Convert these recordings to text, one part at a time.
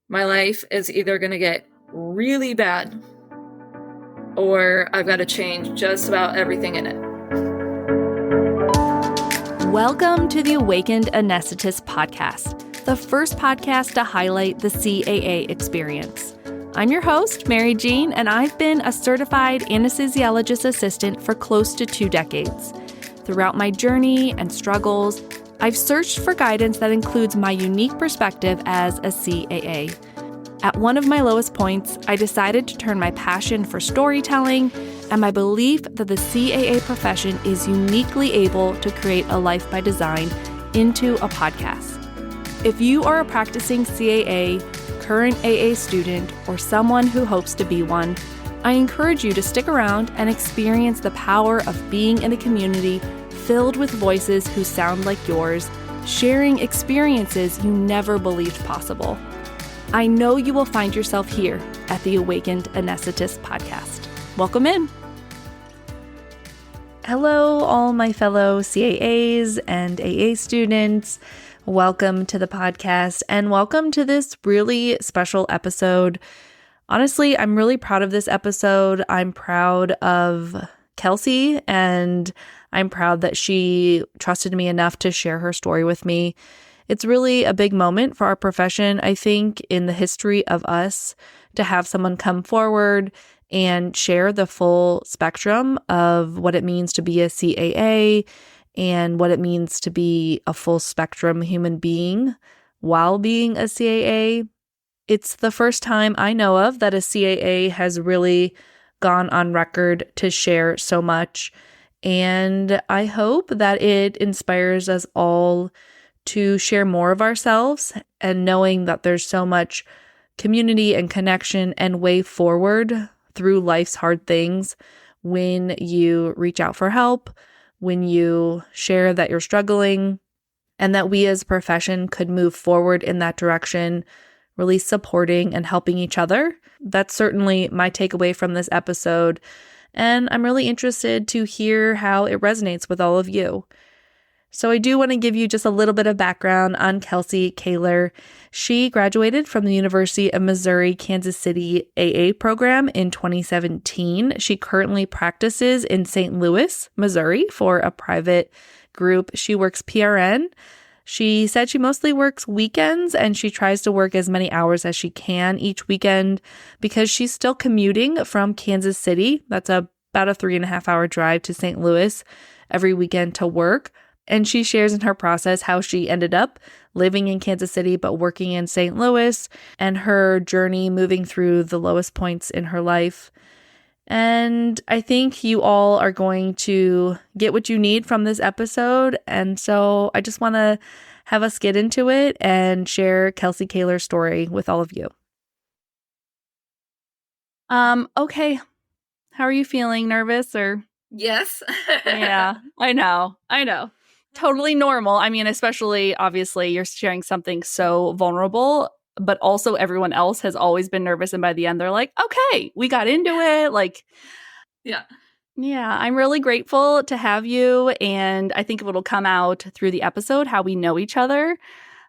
My life is either going to get really bad or I've got to change just about everything in it. Welcome to the Awakened Anesthetist podcast, the first podcast to highlight the CAA experience. I'm your host, Mary Jean, and I've been a certified anesthesiologist assistant for close to 2 decades. Throughout my journey and struggles, I've searched for guidance that includes my unique perspective as a CAA. At one of my lowest points, I decided to turn my passion for storytelling and my belief that the CAA profession is uniquely able to create a life by design into a podcast. If you are a practicing CAA, current AA student, or someone who hopes to be one, I encourage you to stick around and experience the power of being in a community filled with voices who sound like yours, sharing experiences you never believed possible. I know you will find yourself here at the Awakened Anesthetist podcast. Welcome in. Hello, all my fellow CAAs and AA students. Welcome to the podcast and welcome to this really special episode. Honestly, I'm really proud of this episode. I'm proud of Kelsey, and I'm proud that she trusted me enough to share her story with me. It's really a big moment for our profession, I think, in the history of us to have someone come forward and share the full spectrum of what it means to be a CAA and what it means to be a full spectrum human being while being a CAA. It's the first time I know of that a CAA has really gone on record to share so much, and I hope that it inspires us all to share more of ourselves, and knowing that there's so much community and connection and way forward through life's hard things when you reach out for help, when you share that you're struggling, and that we as a profession could move forward in that direction, really supporting and helping each other. That's certainly my takeaway from this episode, and I'm really interested to hear how it resonates with all of you. So I do want to give you just a little bit of background on Kelsey Koehler. She graduated from the University of Missouri, Kansas City AA program in 2017. She currently practices in St. Louis, Missouri for a private group. She works PRN. She said she mostly works weekends and she tries to work as many hours as she can each weekend because she's still commuting from Kansas City. That's about a 3.5-hour drive to St. Louis every weekend to work. And she shares in her process how she ended up living in Kansas City but working in St. Louis and her journey moving through the lowest points in her life. And I think you all are going to get what you need from this episode. And so I just want to have us get into it and share Kelsey Koehler's story with all of you. Okay. How are you feeling? Nervous or? Yes. Yeah, I know. Totally normal. I mean, especially obviously you're sharing something so vulnerable, but also everyone else has always been nervous. And by the end, they're like, okay, we got into it. Yeah, I'm really grateful to have you. And I think it'll come out through the episode how we know each other.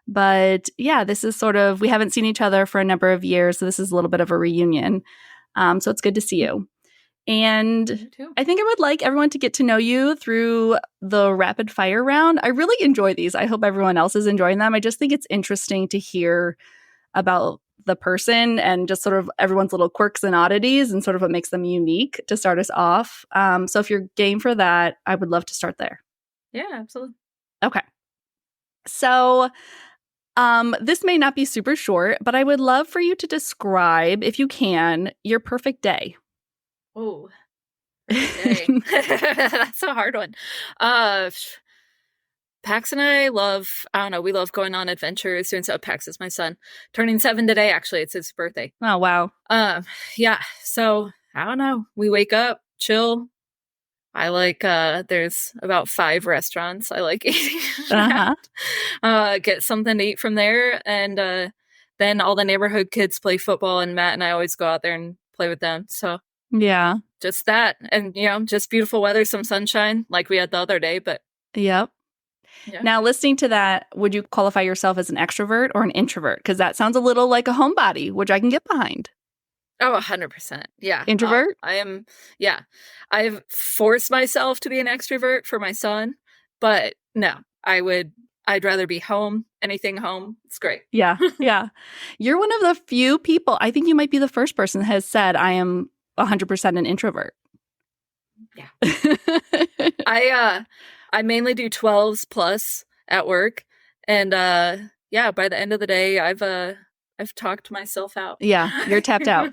But yeah, this is sort of, we haven't seen each other for a number of years. So this is a little bit of a reunion. So it's good to see you. And I think I would like everyone to get to know you through the rapid fire round. I really enjoy these. I hope everyone else is enjoying them. I just think it's interesting to hear about the person and just sort of everyone's little quirks and oddities and sort of what makes them unique to start us off. So if you're game for that, I would love to start there. Yeah, absolutely. Okay. So this may not be super short, but I would love for you to describe, if you can, your perfect day. Oh, that's a hard one. Pax and I we love going on adventures, doing stuff. Pax is my son, turning 7 today. Actually, it's his birthday. Oh, wow. Yeah. So I don't know. We wake up, chill. I like, there's about 5 restaurants I like eating at. Get something to eat from there. And, then all the neighborhood kids play football and Matt and I always go out there and play with them. So yeah, just that. And, just beautiful weather, some sunshine like we had the other day, but yep. Yeah. Now, listening to that, would you qualify yourself as an extrovert or an introvert? Because that sounds a little like a homebody, which I can get behind. Oh, 100%. Yeah. Introvert? I am. Yeah. I've forced myself to be an extrovert for my son, but no, I'd rather be home. Anything home. It's great. Yeah. Yeah. You're one of the few people, I think you might be the first person that has said, I am 100% an introvert. Yeah. I mainly do 12s plus at work. And yeah, by the end of the day, I've talked myself out. Yeah, you're tapped out.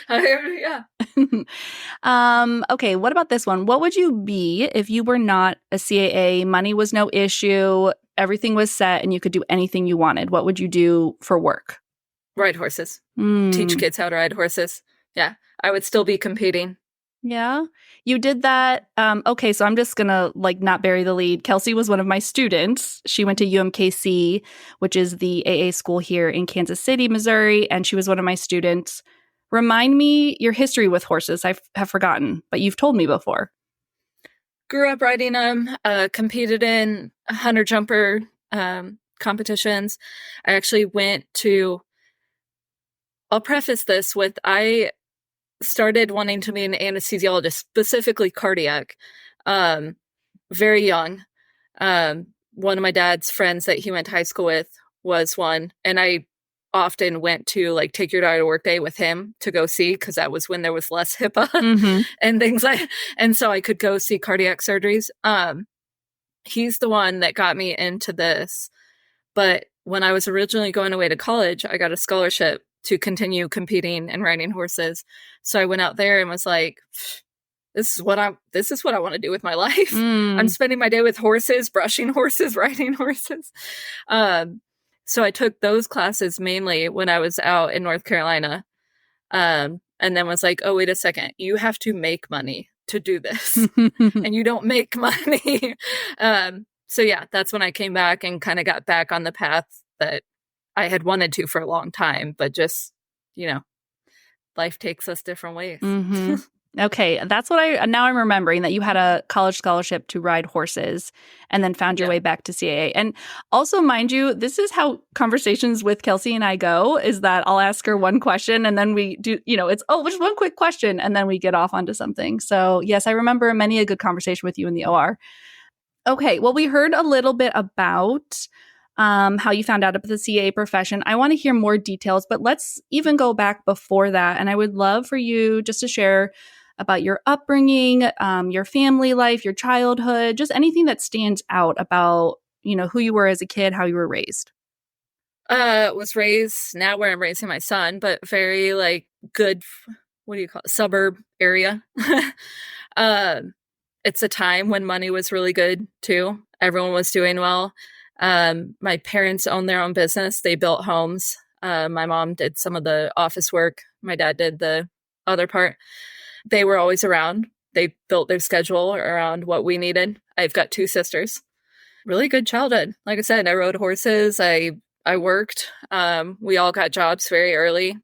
Yeah. Okay, what about this one? What would you be if you were not a CAA? Money was no issue, everything was set, and you could do anything you wanted. What would you do for work? Ride horses. Teach kids how to ride horses. Yeah, I would still be competing. Yeah, you did that. Okay, so I'm just gonna not bury the lead. Kelsey was one of my students. She went to UMKC, which is the AA school here in Kansas City, Missouri, and she was one of my students. Remind me your history with horses. I have forgotten, but you've told me before. Grew up riding them, competed in hunter jumper competitions. I actually went to, I'll preface this with, I started wanting to be an anesthesiologist, specifically cardiac, very young. One of my dad's friends that he went to high school with was one, and I often went to take your daughter to work day with him to go see, because that was when there was less HIPAA and things and so I could go see cardiac surgeries. He's the one that got me into this. But when I was originally going away to college, I got a scholarship to continue competing and riding horses. So I went out there and was like, this is what I want to do with my life. I'm spending my day with horses, brushing horses, riding horses. So I took those classes mainly when I was out in North Carolina. And then was like, oh, wait a second. You have to make money to do this. And you don't make money. So yeah, that's when I came back and kind of got back on the path that I had wanted to for a long time. But just, life takes us different ways. Okay, that's what now I'm remembering, that you had a college scholarship to ride horses and then found your way back to CAA. And also, mind you, this is how conversations with Kelsey and I go, is that I'll ask her one question and then we do, it's, just one quick question, and then we get off onto something. So yes, I remember many a good conversation with you in the OR. Okay, well, we heard a little bit about how you found out about the CAA profession. I want to hear more details, but let's even go back before that. And I would love for you just to share about your upbringing, your family life, your childhood, just anything that stands out about, who you were as a kid, how you were raised. Was raised now where I'm raising my son, but very good, what do you call it, suburb area. It's a time when money was really good too. Everyone was doing well. My parents owned their own business. They built homes. My mom did some of the office work. My dad did the other part. They were always around. They built their schedule around what we needed. I've got 2 sisters. Really good childhood. Like I said, I rode horses. I worked. We all got jobs very early.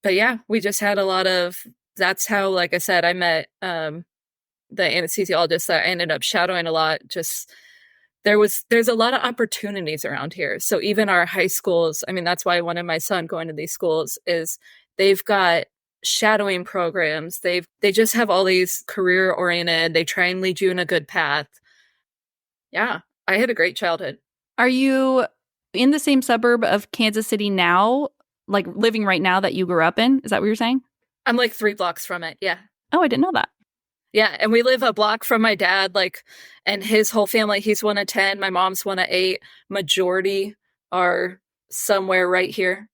But yeah, we just had a lot of, that's how, like I said, I met the anesthesiologist that I ended up shadowing a lot. Just there's a lot of opportunities around here. So even our high schools, that's why I wanted my son going to these schools, is they've got shadowing programs. They just have all these career oriented. They try and lead you in a good path. Yeah, I had a great childhood. Are you in the same suburb of Kansas City now, living right now, that you grew up in? Is that what you're saying? I'm 3 blocks from it. Yeah. Oh, I didn't know that. Yeah, and we live a block from my dad, and his whole family. He's one of 10. My mom's one of 8. Majority are somewhere right here.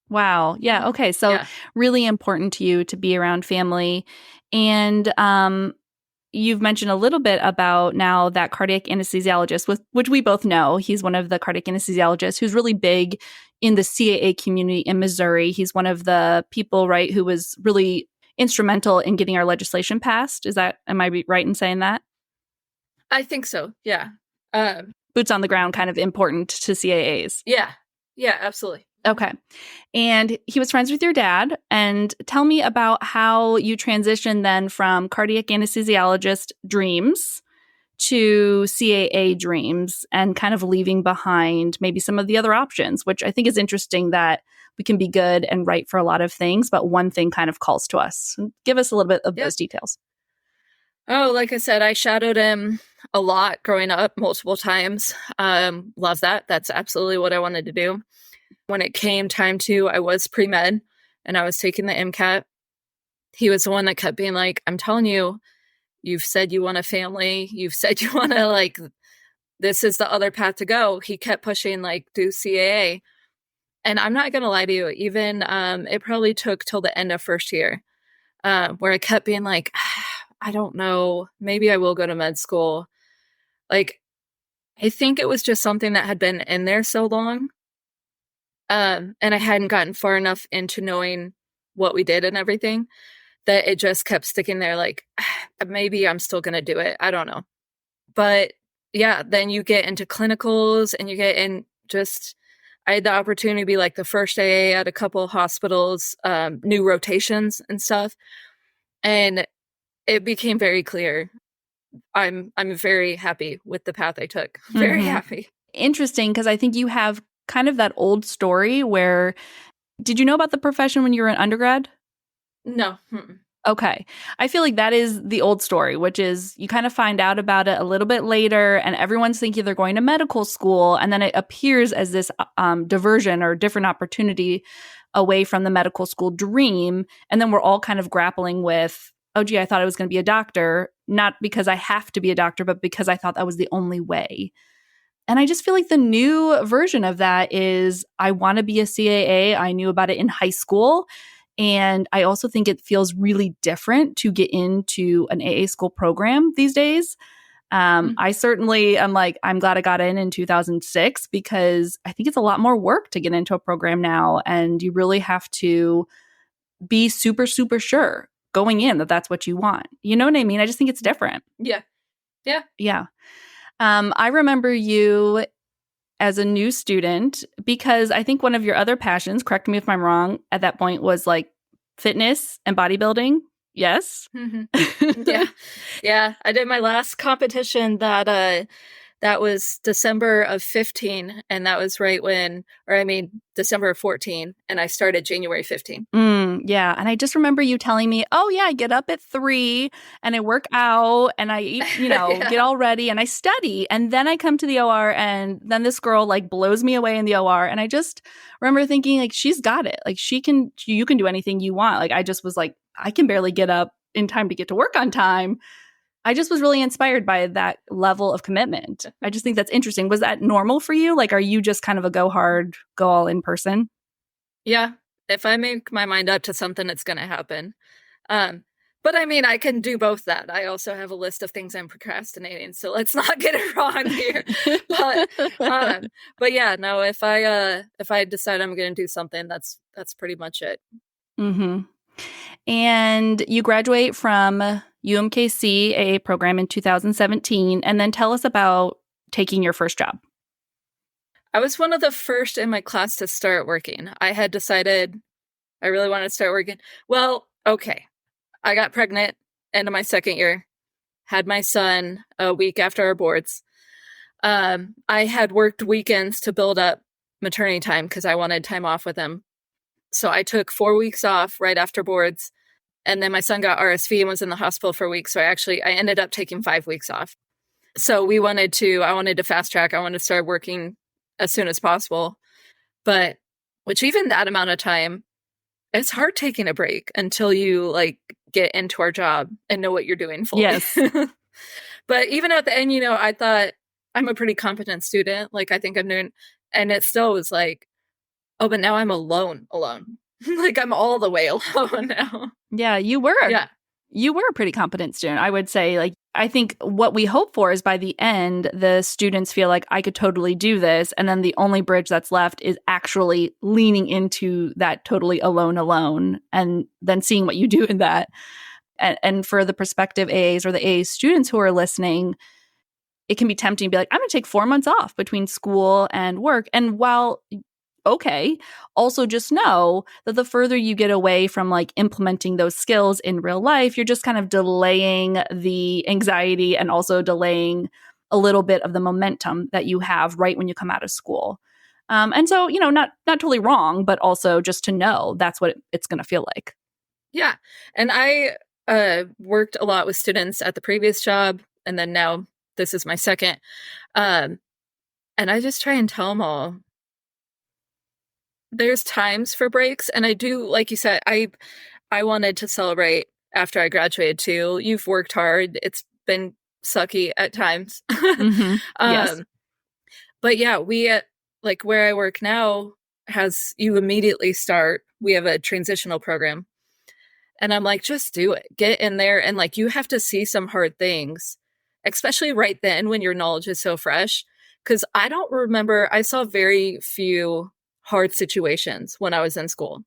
Wow. Yeah. Okay. So really important to you to be around family. And you've mentioned a little bit about now that cardiac anesthesiologist, which we both know. He's one of the cardiac anesthesiologists who's really big in the CAA community in Missouri. He's one of the people, right, who was really instrumental in getting our legislation passed. Am I right in saying that? I think so. Yeah. Boots on the ground, kind of important to CAAs. Yeah. Yeah, absolutely. Okay. And he was friends with your dad. And tell me about how you transitioned then from cardiac anesthesiologist dreams to CAA dreams and kind of leaving behind maybe some of the other options, which I think is interesting that we can be good and right for a lot of things, but one thing kind of calls to us. Give us a little bit of those details. Oh, like I said, I shadowed him a lot growing up, multiple times. Love that. That's absolutely what I wanted to do. When it came time to, I was pre-med and I was taking the MCAT. He was the one that kept being like, I'm telling you, you've said you want a family. You've said you want to, like, this is the other path to go. He kept pushing, like, do CAA. And I'm not going to lie to you, even it probably took till the end of first year where I kept being like, I don't know, maybe I will go to med school. Like, I think it was just something that had been in there so long. And I hadn't gotten far enough into knowing what we did and everything that it just kept sticking there. Like, maybe I'm still going to do it. I don't know. But yeah, then you get into clinicals and you get in just, I had the opportunity to be like the first AA at a couple of hospitals, new rotations and stuff. And it became very clear. I'm very happy with the path I took. Very happy. Interesting, because I think you have kind of that old story where, did you know about the profession when you were an undergrad? No. Okay. I feel like that is the old story, which is you kind of find out about it a little bit later and everyone's thinking they're going to medical school. And then it appears as this diversion or different opportunity away from the medical school dream. And then we're all kind of grappling with, oh, gee, I thought I was going to be a doctor, not because I have to be a doctor, but because I thought that was the only way. And I just feel like the new version of that is I want to be a CAA. I knew about it in high school. And I also think it feels really different to get into an AA school program these days. I certainly am like, I'm glad I got in 2006 because I think it's a lot more work to get into a program now. And you really have to be super, super sure going in that that's what you want. You know what I mean? I just think it's different. Yeah. Yeah. Yeah. I remember you as a new student because I think one of your other passions, correct me if I'm wrong, at that point was like fitness and bodybuilding. Yes? Yeah. Yeah. I did my last competition that was December of 15. And that was right when, December of 14. And I started January 15. Yeah. And I just remember you telling me, oh yeah, I get up at 3 and I work out and I eat, get all ready and I study. And then I come to the OR and then this girl like blows me away in the OR. And I just remember thinking like, she's got it. Like you can do anything you want. Like I just was like, I can barely get up in time to get to work on time. I just was really inspired by that level of commitment. I just think that's interesting. Was that normal for you? Like, are you just kind of a go hard, go all in person? Yeah. If I make my mind up to something, it's going to happen. But I can do both that. I also have a list of things I'm procrastinating. So let's not get it wrong here. But yeah, no, if I decide I'm going to do something, that's pretty much it. Mm-hmm. And you graduate from UMKC AA program in 2017. And then tell us about taking your first job. I was one of the first in my class to start working. I had decided I really wanted to start working. Well, okay. I got pregnant end of my second year, had my son a week after our boards. I had worked weekends to build up maternity time because I wanted time off with him. So I took 4 weeks off right after boards. And then my son got RSV and was in the hospital for a week. So I ended up taking 5 weeks off. So I wanted to fast track. I wanted to start working as soon as possible. But which even that amount of time, it's hard taking a break until you like get into our job and know what you're doing fully. Yes. But even at the end, I thought I'm a pretty competent student. Like I think I'm doing, and it still was like, oh, but now I'm alone. Like I'm all the way alone now. Yeah, you were. Yeah. You were a pretty competent student. I would say, like, I think what we hope for is by the end, the students feel like I could totally do this. And then the only bridge that's left is actually leaning into that totally alone, and then seeing what you do in that. And for the prospective AAs or the AA students who are listening, it can be tempting to be like, I'm going to take 4 months off between school and work. And while, okay. Also, just know that the further you get away from like implementing those skills in real life, you're just kind of delaying the anxiety and also delaying a little bit of the momentum that you have right when you come out of school. And so, not totally wrong, but also just to know that's what it's going to feel like. Yeah. And I worked a lot with students at the previous job, and then now this is my second. And I just try and tell them all, there's times for breaks. And I do, like you said, I wanted to celebrate after I graduated too. You've worked hard. It's been sucky at times. Mm-hmm. Yes. But yeah, we like where I work now you immediately start. We have a transitional program. And I'm like, just do it. Get in there. And like, you have to see some hard things, especially right then when your knowledge is so fresh. Because I don't remember, I saw very few hard situations when I was in school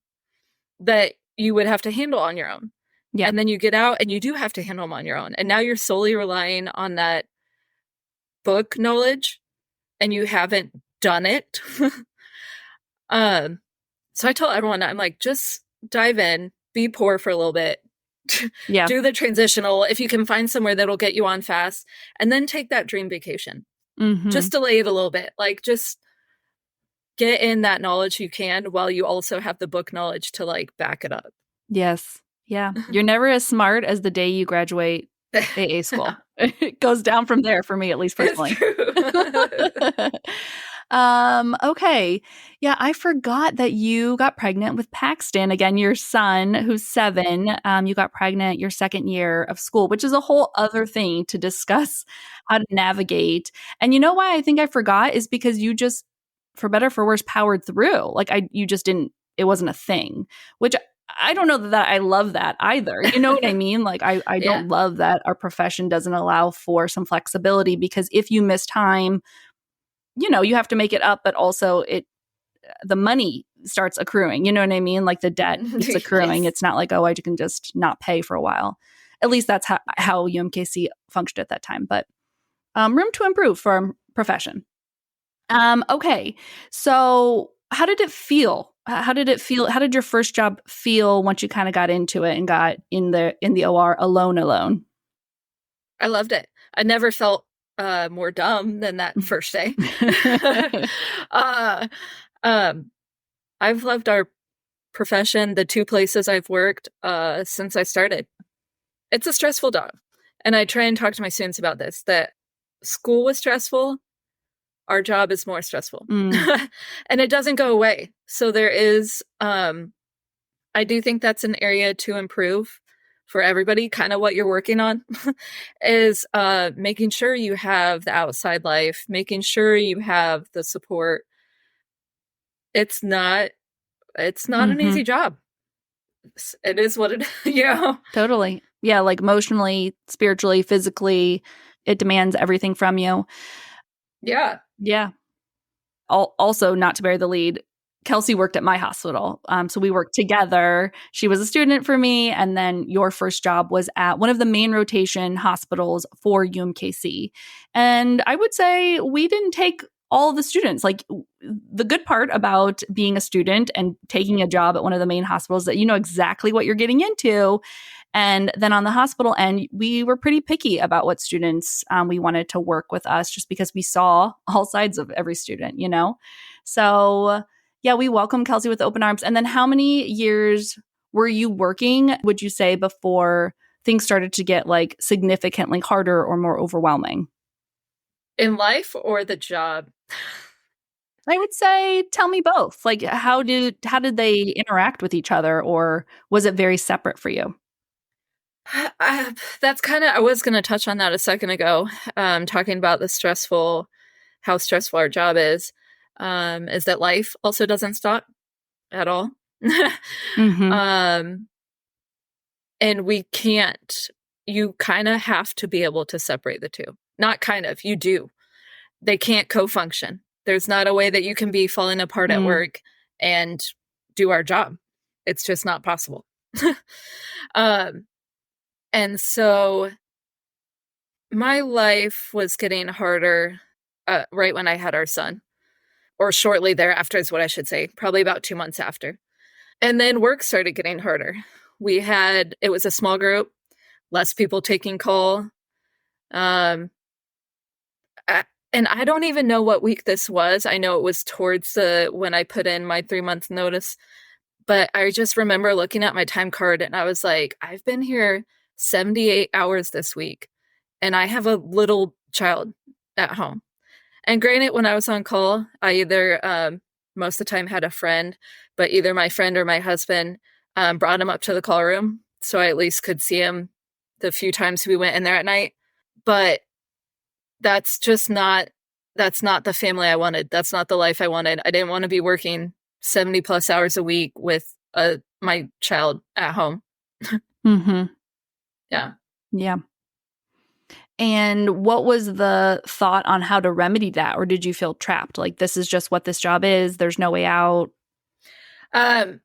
that you would have to handle on your own. Yeah. And then you get out and you do have to handle them on your own. And now you're solely relying on that book knowledge and you haven't done it. So I told everyone, I'm like, just dive in, be poor for a little bit. Yeah. Do the transitional if you can find somewhere that'll get you on fast, and then take that dream vacation. Mm-hmm. Just delay it a little bit. Like, just get in that knowledge you can while you also have the book knowledge to like back it up. Yes. Yeah. You're never as smart as the day you graduate AA school. It goes down from there for me, at least personally. Okay. Yeah, I forgot that you got pregnant with Paxton. Again, your son, who's 7. You got pregnant your second year of school, which is a whole other thing to discuss how to navigate. And you know why I think I forgot is because you just, for better or for worse, powered through. Like you just didn't, it wasn't a thing, which I don't know that I love that either. You know what I mean? Like I don't love that our profession doesn't allow for some flexibility, because if you miss time, you have to make it up, but also the money starts accruing. You know what I mean? Like the debt is accruing. Yes. It's not like, oh, I can just not pay for a while. At least that's how UMKC functioned at that time. But room to improve for our profession. Okay. So how did it feel? How did it feel? How did your first job feel once you kind of got into it and got in the OR alone? I loved it. I never felt more dumb than that first day. I've loved our profession, the 2 places I've worked since I started. It's a stressful job. And I try and talk to my students about this, that school was stressful. Our job is more stressful. And it doesn't go away. So there is, I do think that's an area to improve for everybody. Kind of what you're working on is making sure you have the outside life, making sure you have the support. It's not an easy job. It is what it is, Totally. Yeah, like emotionally, spiritually, physically, it demands everything from you. Yeah. Yeah. Also, not to bury the lead, Kelsey worked at my hospital. So we worked together. She was a student for me. And then your first job was at one of the main rotation hospitals for UMKC. And I would say we didn't take all the students. Like, the good part about being a student and taking a job at one of the main hospitals is that you know exactly what you're getting into. And then on the hospital end, we were pretty picky about what students we wanted to work with us, just because we saw all sides of every student, So yeah, we welcome Kelsey with open arms. And then how many years were you working, would you say, before things started to get like significantly harder or more overwhelming? In life or the job? I would say, tell me both. Like, how did they interact with each other, or was it very separate for you? That's kind of, I was going to touch on that a second ago, talking about how stressful our job is that life also doesn't stop at all. Mm-hmm. And you kind of have to be able to separate the two. Not kind of, you do. They can't co-function. There's not a way that you can be falling apart at work and do our job. It's just not possible. And so my life was getting harder right when I had our son. or shortly thereafter is what I should say, probably about 2 months after. And then work started getting harder. It was a small group, less people taking call. And I don't even know what week this was. I know it was towards when I put in my 3-month notice, but I just remember looking at my time card and I was like, I've been here 78 hours this week and I have a little child at home. And granted, when I was on call, I either, most of the time had a friend, but either my friend or my husband brought him up to the call room. So I at least could see him the few times we went in there at night. But that's not the family I wanted. That's not the life I wanted. I didn't want to be working 70 plus hours a week with my child at home. Mm-hmm. Yeah. Yeah. And what was the thought on how to remedy that? Or did you feel trapped? Like, this is just what this job is. There's no way out. I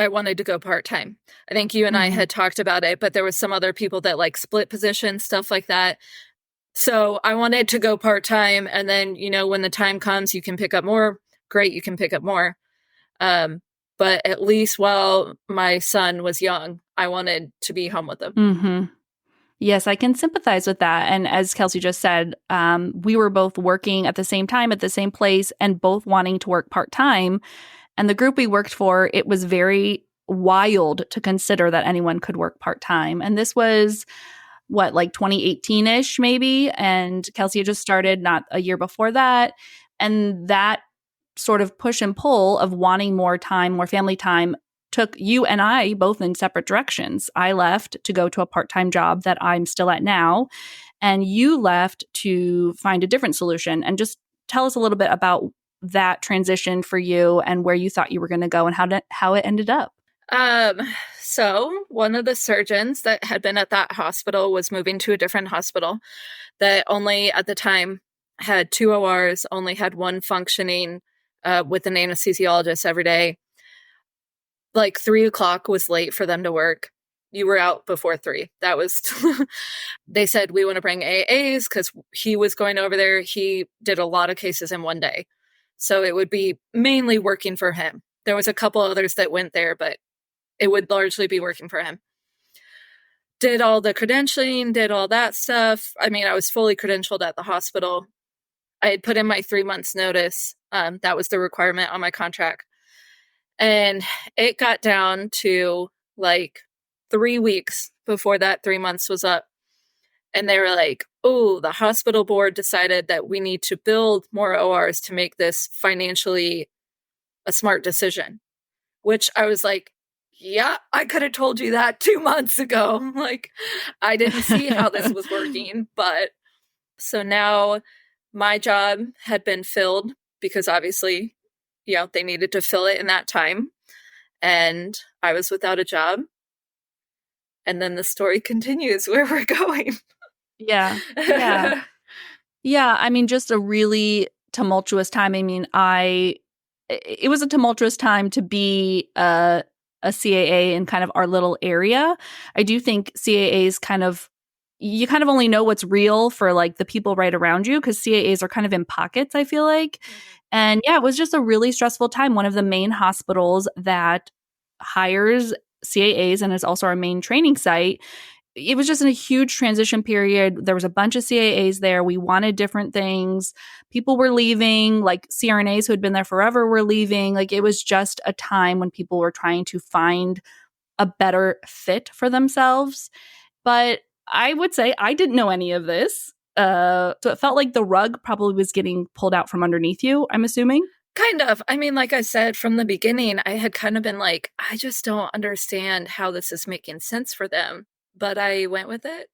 wanted to go part-time. I think you and I had talked about it, but there was some other people that like split positions, stuff like that. So I wanted to go part-time, and then, when the time comes, you can pick up more. Great, you can pick up more. But at least while my son was young, I wanted to be home with him. Mm-hmm. Yes, I can sympathize with that. And as Kelsey just said, we were both working at the same time at the same place and both wanting to work part-time. And the group we worked for, it was very wild to consider that anyone could work part-time. And this was like 2018-ish maybe. And Kelsey had just started not a year before that. And that sort of push and pull of wanting more time, more family time, took you and I both in separate directions. I left to go to a part-time job that I'm still at now. And you left to find a different solution. And just tell us a little bit about that transition for you and where you thought you were going to go and how it ended up. So one of the surgeons that had been at that hospital was moving to a different hospital that only at the time had 2 ORs, only had one functioning with an anesthesiologist every day. Like 3:00 was late for them to work. You were out before 3. That was, they said, we want to bring AAs because he was going over there. He did a lot of cases in one day. So it would be mainly working for him. There was a couple others that went there, but it would largely be working for him. Did all the credentialing, did all that stuff. I mean, I was fully credentialed at the hospital. I had put in my 3 months notice. That was the requirement on my contract. And it got down to like 3 weeks before that 3 months was up. And they were like, oh, the hospital board decided that we need to build more ORs to make this financially a smart decision. Which I was like, yeah, I could have told you that 2 months ago. Like, I didn't see how this was working. But so now my job had been filled because obviously, they needed to fill it in that time. And I was without a job. And then the story continues where we're going. Yeah. Yeah. Yeah. I mean, just a really tumultuous time. I mean, it was a tumultuous time to be a CAA in kind of our little area. I do think CAAs you kind of only know what's real for like the people right around you because CAAs are kind of in pockets, I feel like. And yeah, it was just a really stressful time. One of the main hospitals that hires CAAs and is also our main training site, it was just in a huge transition period. There was a bunch of CAAs there. We wanted different things. People were leaving, like CRNAs who had been there forever were leaving. Like it was just a time when people were trying to find a better fit for themselves. But I would say I didn't know any of this. So it felt like the rug probably was getting pulled out from underneath you, I'm assuming. Kind of. I mean, like I said, from the beginning, I had kind of been like, I just don't understand how this is making sense for them. But I went with it.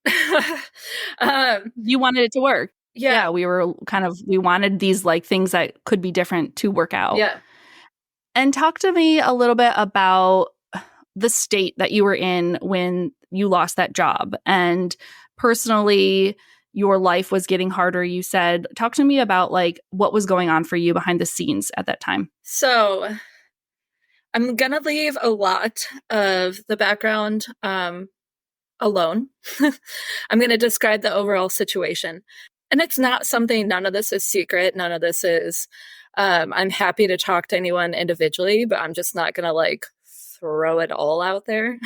You wanted it to work. Yeah. We wanted these like things that could be different to work out. Yeah. And talk to me a little bit about the state that you were in when you lost that job. And personally, your life was getting harder, you said. Talk to me about like what was going on for you behind the scenes at that time. So I'm going to leave a lot of the background alone. I'm going to describe the overall situation. And it's not something, none of this is secret. None of this is I'm happy to talk to anyone individually, but I'm just not going to like throw it all out there.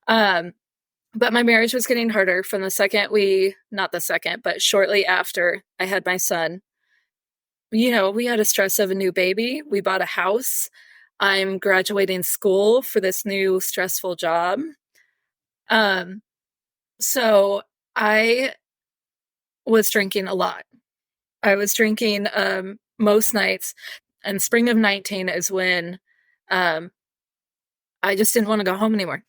But my marriage was getting harder from the second not the second, but shortly after I had my son. You know, we had a stress of a new baby. We bought a house. I'm graduating school for this new stressful job. So I was drinking a lot. I was drinking most nights, and spring of 19 is when I just didn't want to go home anymore.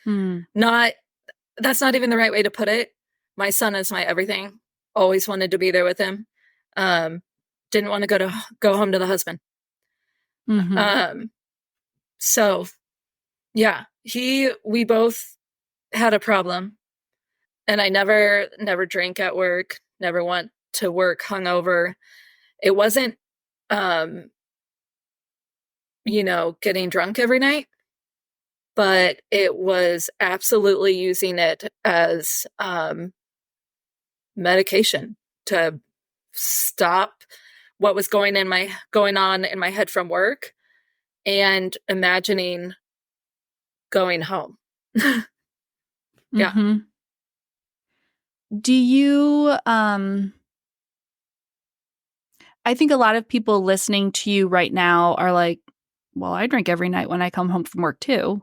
That's not even the right way to put it. My son is my everything. Always wanted to be there with him. Didn't want to go home to the husband. So yeah, we both had a problem, and I never drank at work, never went to work hungover. It wasn't, getting drunk every night, but it was absolutely using it as medication to stop what was going on in my head from work and imagining going home. Yeah. Do you I think a lot of people listening to you right now are like, well, I drink every night when I come home from work too.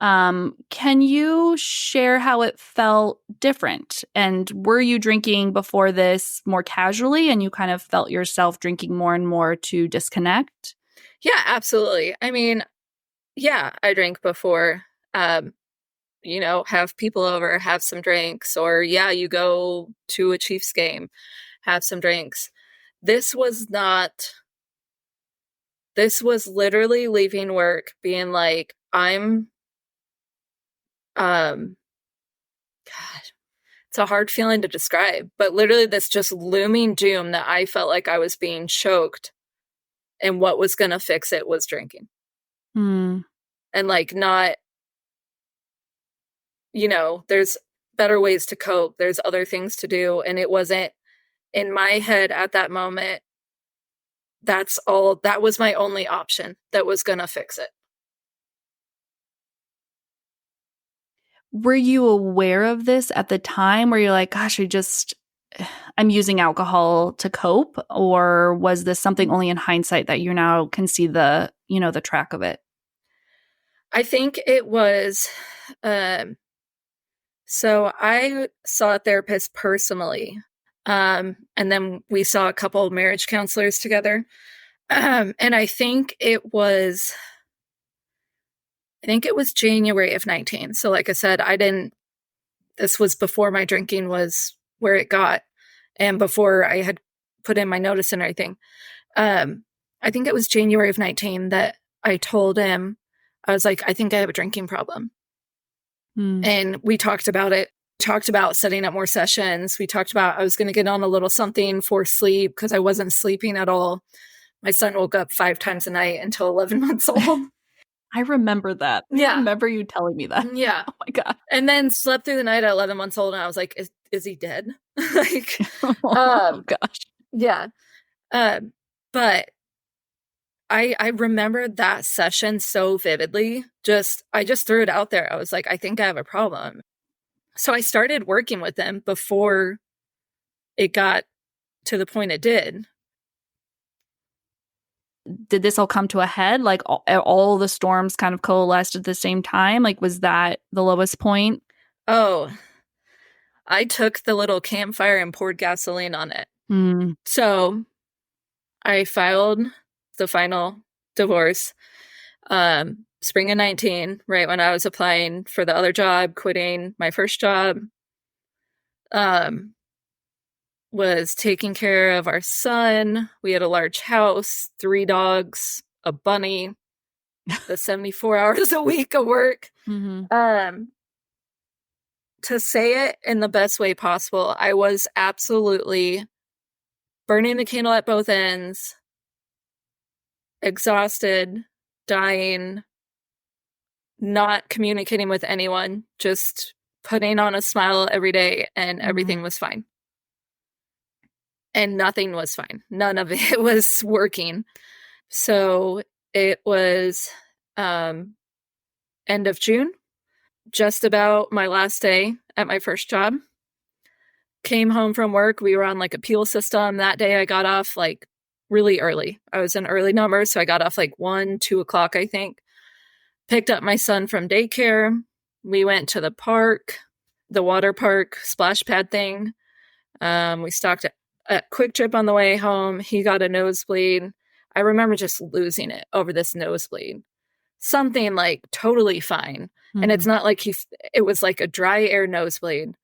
Can you share how it felt different? And were you drinking before this more casually and you kind of felt yourself drinking more and more to disconnect? Yeah, absolutely. I mean, yeah, I drank before, have people over, have some drinks, or yeah, you go to a Chiefs game, have some drinks. This was literally leaving work being like, God, it's a hard feeling to describe, but literally this just looming doom that I felt like I was being choked, and what was going to fix it was drinking. And like, not, there's better ways to cope. There's other things to do. And it wasn't in my head at that moment. That was my only option that was going to fix it. Were you aware of this at the time where you're like, gosh, I'm using alcohol to cope? Or was this something only in hindsight that you now can see the track of it? I think it was, so I saw a therapist personally. And then we saw a couple of marriage counselors together. And I think it was January of 19. So like I said, this was before my drinking was where it got, and before I had put in my notice and everything. I think it was January of 19 that I told him, I was like, I think I have a drinking problem. And we talked about it, talked about setting up more sessions. We talked about, I was going to get on a little something for sleep because I wasn't sleeping at all. My son woke up 5 times a night until 11 months old. I remember that. Yeah. I remember you telling me that. Yeah. Oh my God. And then slept through the night at 11 months old. And I was like, is he dead? Like, oh gosh. Yeah. But I remember that session so vividly. I just threw it out there. I was like, I think I have a problem. So I started working with him before it got to the point it did. Did this all come to a head? Like all the storms kind of coalesced at the same time? Like, was that the lowest point? Oh, I took the little campfire and poured gasoline on it. So I filed the final divorce, spring of 19, right when I was applying for the other job, quitting my first job. Was taking care of our son. We had a large house, 3 dogs, a bunny, the 74 hours a week of work. To say it in the best way possible, I was absolutely burning the candle at both ends, exhausted, dying, not communicating with anyone, just putting on a smile every day, and everything was fine. and nothing was fine. None of it was working. So it was end of June, just about my last day at my first job. Came home from work. We were on like a appeal system. That day I got off like really early. I was an early number, so I got off like 1, 2 o'clock, I think. Picked up my son from daycare. We went to the park, the water park splash pad thing. We stopped at Quick Trip on the way home. He got a nosebleed. I remember just losing it over this nosebleed. Something like totally fine. Mm-hmm. And it's not like it was like a dry air nosebleed.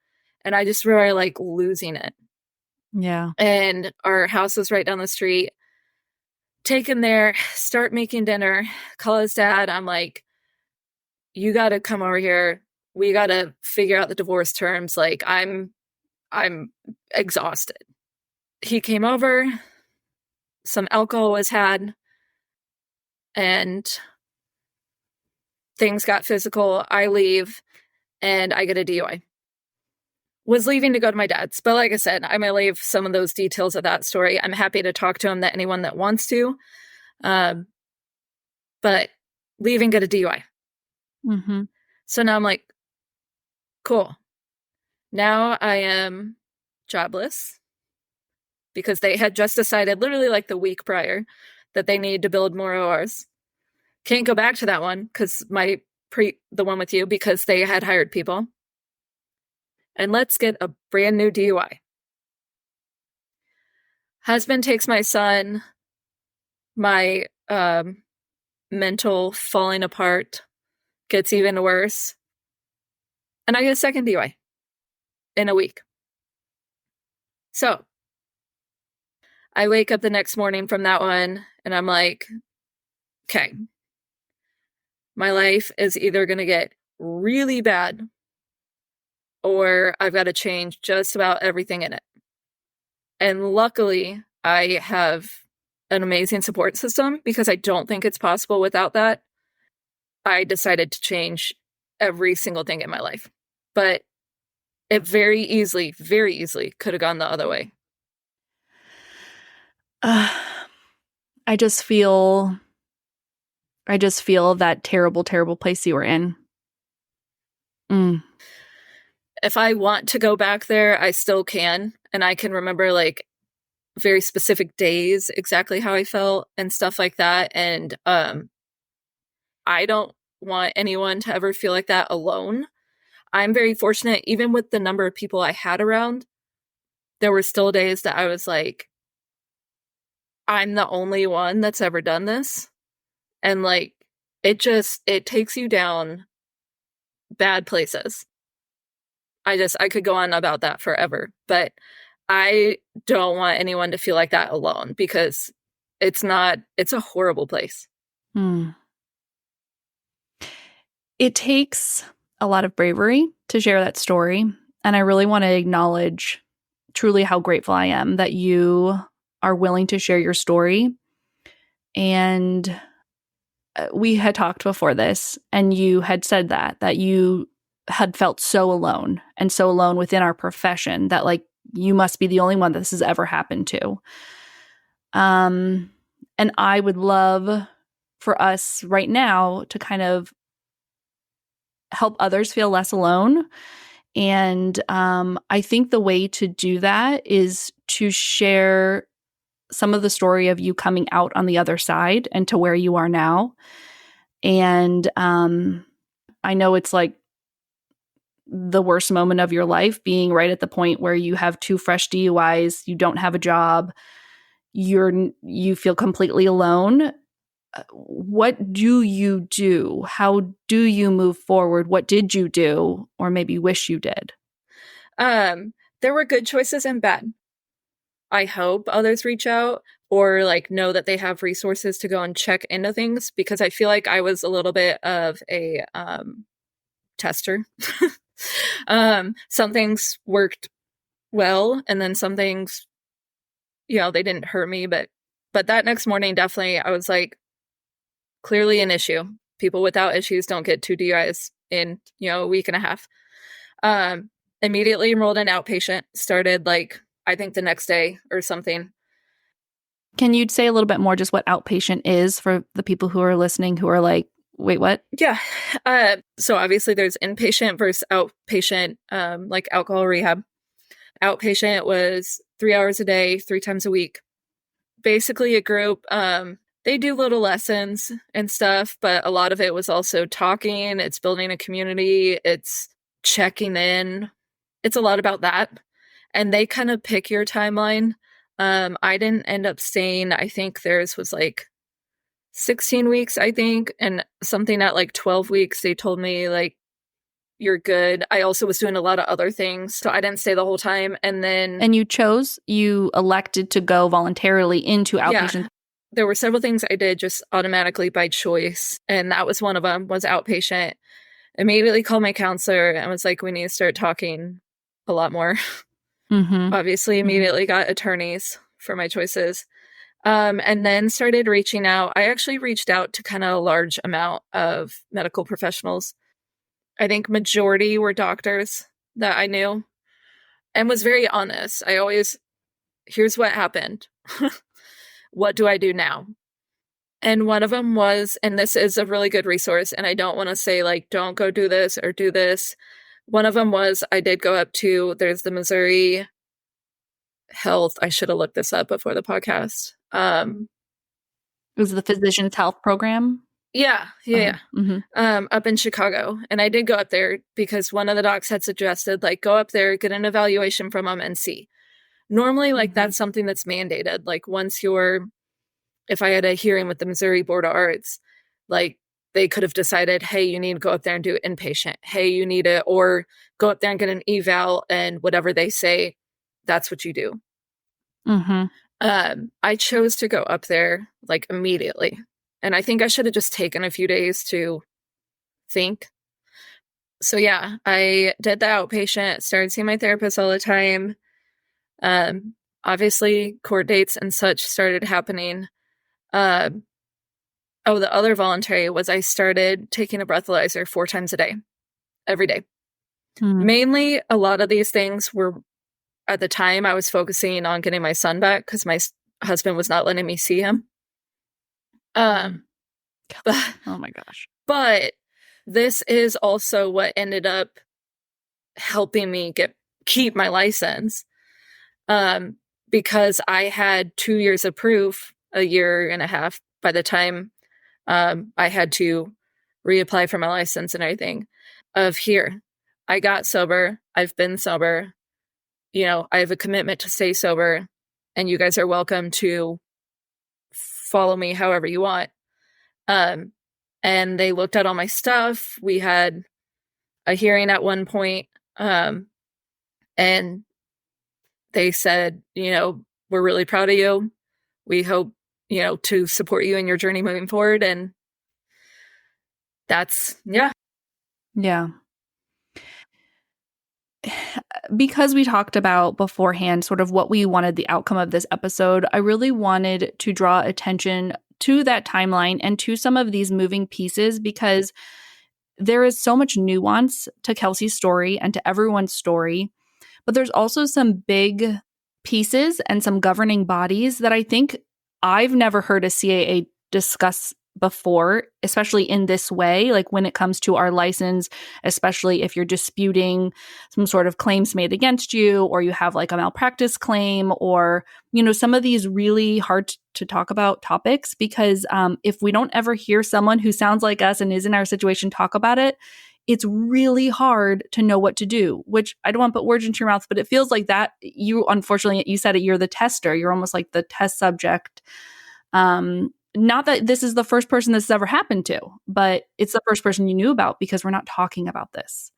And I just remember like losing it. Yeah. And our house was right down the street. Take him there, start making dinner, call his dad. I'm like, you got to come over here. We got to figure out the divorce terms. Like, I'm exhausted. He came over, some alcohol was had, and things got physical. I leave, and I get a DUI. Was leaving to go to my dad's. But like I said, I may leave some of those details of that story. I'm happy to talk to him, that anyone that wants to. But leaving, get a DUI. Mm-hmm. So now I'm like, cool. Now I am jobless because they had just decided literally like the week prior that they need to build more ORs. Can't go back to that one because the one with you, because they had hired people. And let's get a brand new DUI. Husband takes my son, my mental falling apart gets even worse. And I get a second DUI in a week. So I wake up the next morning from that one and I'm like, okay, my life is either going to get really bad or I've got to change just about everything in it. And luckily, I have an amazing support system because I don't think it's possible without that. I decided to change every single thing in my life. But it very easily could have gone the other way. I just feel that terrible, terrible place you were in. If I want to go back there, I still can. And I can remember like very specific days, exactly how I felt and stuff like that. And I don't want anyone to ever feel like that alone. I'm very fortunate, even with the number of people I had around, there were still days that I was like, I'm the only one that's ever done this. And like, it takes you down bad places. I could go on about that forever, but I don't want anyone to feel like that alone because it's a horrible place. It takes a lot of bravery to share that story. And I really want to acknowledge truly how grateful I am that you are willing to share your story. And we had talked before this, and you had said that you had felt so alone and so alone within our profession that like you must be the only one that this has ever happened to. And I would love for us right now to kind of help others feel less alone. And I think the way to do that is to share some of the story of you coming out on the other side and to where you are now. And I know it's like the worst moment of your life, being right at the point where you have 2 fresh DUIs, you don't have a job, you feel completely alone. What do you do? How do you move forward? What did you do, or maybe wish you did? There were good choices and bad. I hope others reach out or like know that they have resources to go and check into things, because I feel like I was a little bit of a tester. Some things worked well, and then some things, they didn't hurt me, but that next morning, definitely, I was like, clearly an issue. People without issues don't get 2 DUIs in, a week and a half. Immediately enrolled in outpatient, started like I think the next day or something. Can you say a little bit more just what outpatient is for the people who are listening who are like, wait, what? Yeah. So obviously there's inpatient versus outpatient, like alcohol rehab. Outpatient was 3 hours a day, 3 times a week. Basically a group. They do little lessons and stuff, but a lot of it was also talking. It's building a community. It's checking in. It's a lot about that. And they kind of pick your timeline. I didn't end up staying. I think theirs was like 16 weeks, I think, and something at like 12 weeks. They told me like, you're good. I also was doing a lot of other things, so I didn't stay the whole time. And you elected to go voluntarily into outpatient. Yeah, there were several things I did just automatically by choice, and that was one of them, was outpatient. Immediately called my counselor and was like, we need to start talking a lot more. Obviously, immediately got attorneys for my choices. And then started reaching out. I actually reached out to kind of a large amount of medical professionals. I think majority were doctors that I knew, and was very honest. Here's what happened. What do I do now? And one of them was, and this is a really good resource, and I don't want to say like, don't go do this or do this. One of them was, I did go up to, there's the Missouri Health. I should have looked this up before the podcast. It was the Physicians Health Program. Yeah. Up in Chicago. And I did go up there because one of the docs had suggested, like, go up there, get an evaluation from them and see. Normally, like, that's something that's mandated. Like, if I had a hearing with the Missouri Board of Arts, like, they could have decided, hey, you need to go up there and do inpatient. Hey, you need to, or go up there and get an eval, and whatever they say, that's what you do. I chose to go up there, like, immediately. And I think I should have just taken a few days to think. So yeah, I did the outpatient, started seeing my therapist all the time. Obviously, court dates and such started happening. The other voluntary was I started taking a breathalyzer 4 times a day, every day. Mainly, a lot of these things were, at the time, I was focusing on getting my son back because my husband was not letting me see him. Oh my gosh. But this is also what ended up helping me keep my license. Because I had 2 years of proof, a year and a half by the time I had to reapply for my license and everything, of here. I got sober. I've been sober. You know, I have a commitment to stay sober, and you guys are welcome to follow me however you want. And they looked at all my stuff. We had a hearing at one point, and they said, you know, we're really proud of you. We hope, you know, to support you in your journey moving forward. And that's, yeah. Yeah. Because we talked about beforehand sort of what we wanted the outcome of this episode, I really wanted to draw attention to that timeline and to some of these moving pieces, because there is so much nuance to Kelsey's story and to everyone's story. But there's also some big pieces and some governing bodies that I think I've never heard a CAA discuss before, especially in this way, like when it comes to our license, especially if you're disputing some sort of claims made against you, or you have like a malpractice claim, or, you know, some of these really hard to talk about topics, because if we don't ever hear someone who sounds like us and is in our situation talk about it, it's really hard to know what to do, which I don't want to put words into your mouth, but it feels like that unfortunately, you said it, you're the tester. You're almost like the test subject. Not that this is the first person this has ever happened to, but it's the first person you knew about because we're not talking about this.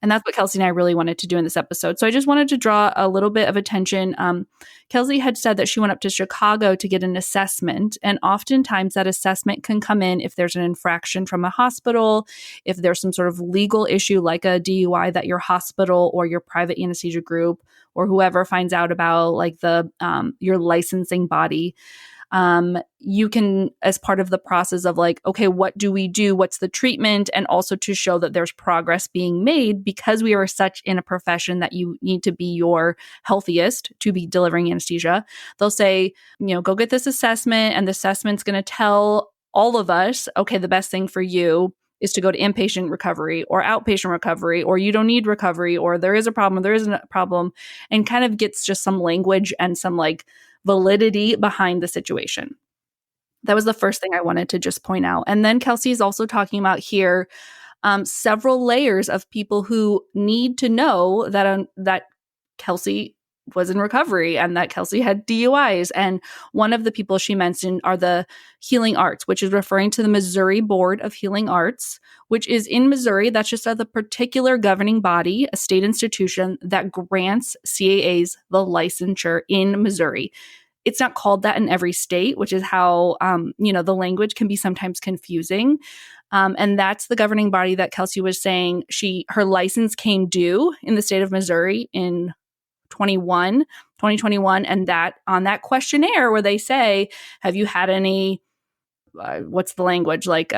And that's what Kelsey and I really wanted to do in this episode. So I just wanted to draw a little bit of attention. Kelsey had said that she went up to Chicago to get an assessment. And oftentimes that assessment can come in if there's an infraction from a hospital, if there's some sort of legal issue like a DUI that your hospital or your private anesthesia group or whoever finds out about, like your licensing body. You can, as part of the process of like, okay, what do we do? What's the treatment? And also to show that there's progress being made, because we are such in a profession that you need to be your healthiest to be delivering anesthesia. They'll say, go get this assessment, and the assessment's going to tell all of us, okay, the best thing for you is to go to inpatient recovery or outpatient recovery, or you don't need recovery, or there is a problem, or there isn't a problem, and kind of gets just some language and some like validity behind the situation. That was the first thing I wanted to just point out. And then Kelsey is also talking about here several layers of people who need to know that Kelsey was in recovery and that Kelsey had DUIs. And one of the people she mentioned are the healing arts, which is referring to the Missouri Board of Healing Arts, which is in Missouri. That's just the particular governing body, a state institution that grants CAAs the licensure in Missouri. It's not called that in every state, which is how, the language can be sometimes confusing. And that's the governing body that Kelsey was saying her license came due in the state of Missouri in 2021. And that on that questionnaire where they say, have you had any, what's the language, like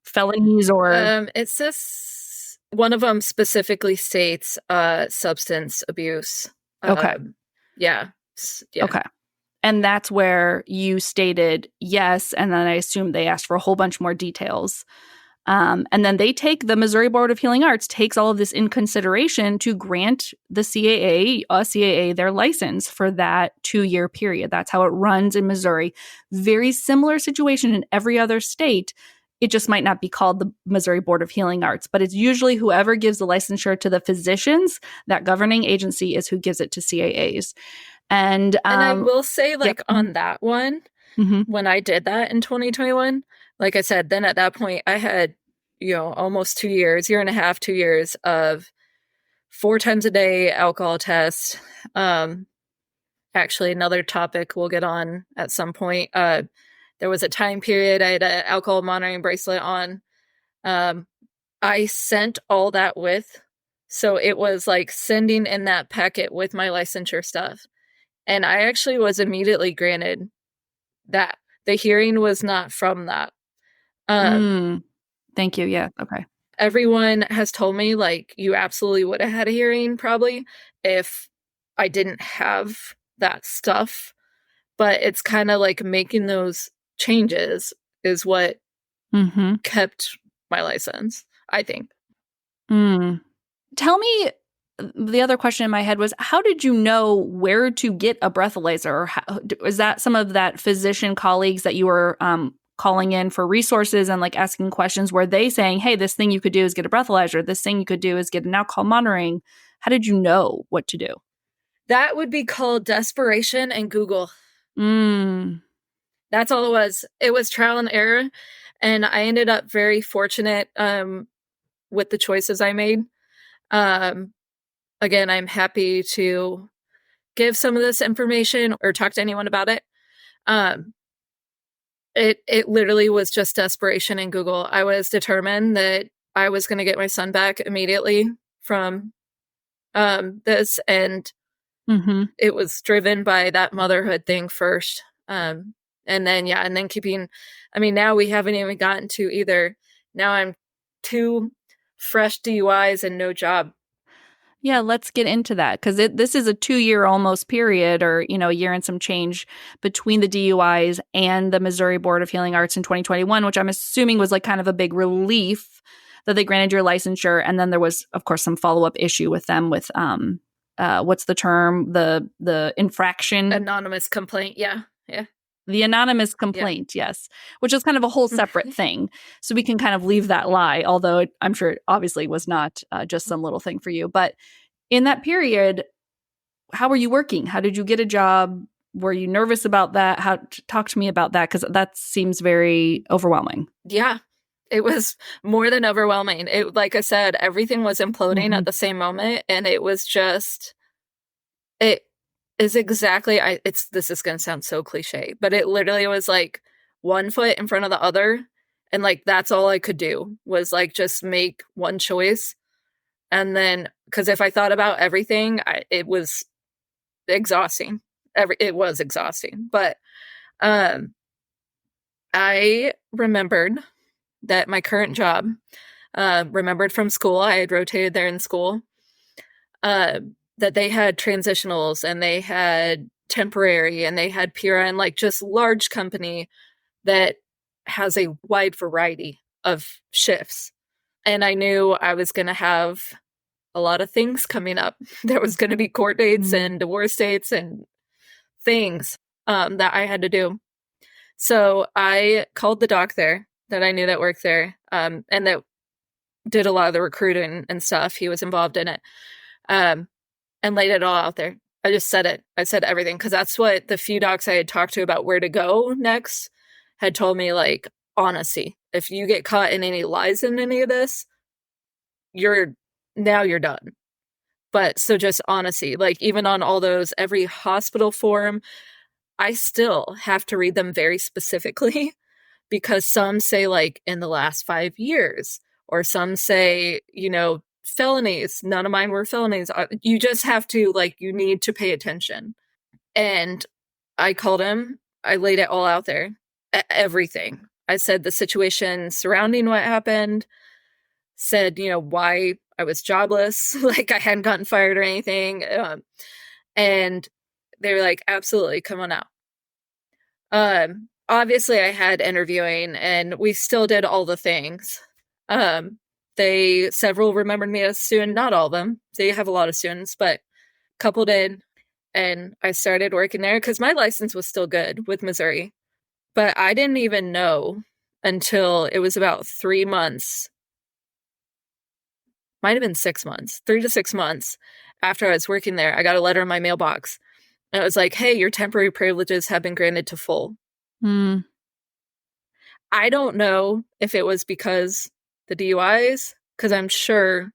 felonies or? It says one of them specifically states substance abuse. Okay. Yeah. Okay. And that's where you stated yes. And then I assume they asked for a whole bunch more details. And then the Missouri Board of Healing Arts takes all of this in consideration to grant the CAA, their license for that 2-year period. That's how it runs in Missouri. Very similar situation in every other state. It just might not be called the Missouri Board of Healing Arts, but it's usually whoever gives the licensure to the physicians, that governing agency is who gives it to CAAs. And I will say, on that one, when I did that in 2021, like I said, then at that point I had, almost 2 years, year and a half, 2 years of 4 times a day alcohol test. Actually, another topic we'll get on at some point. There was a time period I had an alcohol monitoring bracelet on. I sent all that with, so it was like sending in that packet with my licensure stuff. And I actually was immediately granted that. The hearing was not from that. Thank you. Yeah. Okay. Everyone has told me, you absolutely would have had a hearing probably if I didn't have that stuff. But it's kind of like making those changes is what kept my license, I think. Tell me, the other question in my head was, how did you know where to get a breathalyzer? Or is that some of that physician colleagues that you were calling in for resources and asking questions? Were they saying, hey, this thing you could do is get a breathalyzer, this thing you could do is get an alcohol monitoring? How did you know what to do? That would be called desperation and Google. That's all it was. It was trial and error. And I ended up very fortunate with the choices I made. Again, I'm happy to give some of this information or talk to anyone about it. It literally was just desperation in Google. I was determined that I was going to get my son back immediately from this, and it was driven by that motherhood thing first. And then keeping, now we haven't even gotten to either. Now I'm 2 fresh DUIs and no job. Yeah, let's get into that, because this is a 2-year almost period, or a year and some change between the DUIs and the Missouri Board of Healing Arts in 2021, which I'm assuming was kind of a big relief that they granted your licensure. And then there was, of course, some follow-up issue with them with what's the term, the infraction, anonymous complaint. Yeah. The anonymous complaint, yes, which is kind of a whole separate thing. So we can kind of leave that lie, although I'm sure it obviously was not just some little thing for you. But in that period, how were you working? How did you get a job? Were you nervous about that? Talk to me about that, because that seems very overwhelming. Yeah, it was more than overwhelming. It, like I said, everything was imploding at the same moment, and it was just is exactly, this is going to sound so cliche, but it literally was one foot in front of the other. And that's all I could do was just make one choice. And then, because if I thought about everything, it was exhausting. it was exhausting. But I remembered that my current job, remembered from school, I had rotated there in school, that they had transitionals and they had temporary and they had PRN, like just large company that has a wide variety of shifts. And I knew I was going to have a lot of things coming up. There was going to be court dates and divorce dates and things that I had to do. So I called the doc there that I knew that worked there, and that did a lot of the recruiting and stuff. He was involved in it, and laid it all out there. I just said it. I said everything, because that's what the few docs I had talked to about where to go next had told me, like, honesty. If you get caught in any lies in any of this, you're done. But so just honesty, like even on all those, every hospital form, I still have to read them very specifically because some say like in the last 5 years, or some say, felonies. None of mine were felonies. You just have to, like, you need to pay attention. And I called him. I laid it all out there. Everything. I said the situation surrounding what happened, said, why I was jobless, like I hadn't gotten fired or anything. And they were like, absolutely, come on out. Obviously I had interviewing and we still did all the things. Several remembered me as a student, not all of them. They have a lot of students, but a couple did. And I started working there because my license was still good with Missouri. But I didn't even know until it was about 3 months. Might have been 6 months, 3 to 6 months after I was working there. I got a letter in my mailbox. And it was like, hey, your temporary privileges have been granted to full. I don't know if it was because the DUIs, because I'm sure,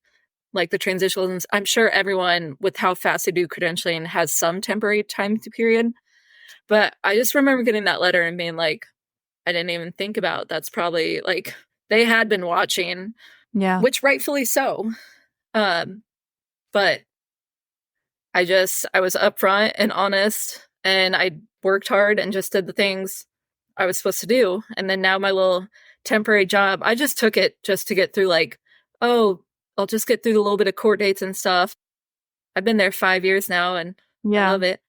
like the transitionals, I'm sure everyone with how fast they do credentialing has some temporary time period. But I just remember getting that letter and being like, I didn't even think about, that's probably, like, they had been watching. Yeah. Which rightfully so. But I was upfront and honest, and I worked hard and just did the things I was supposed to do. And then now my little temporary job, I just took it just to get through, like, oh, I'll just get through the little bit of court dates and stuff. I've been there 5 years now and I love it.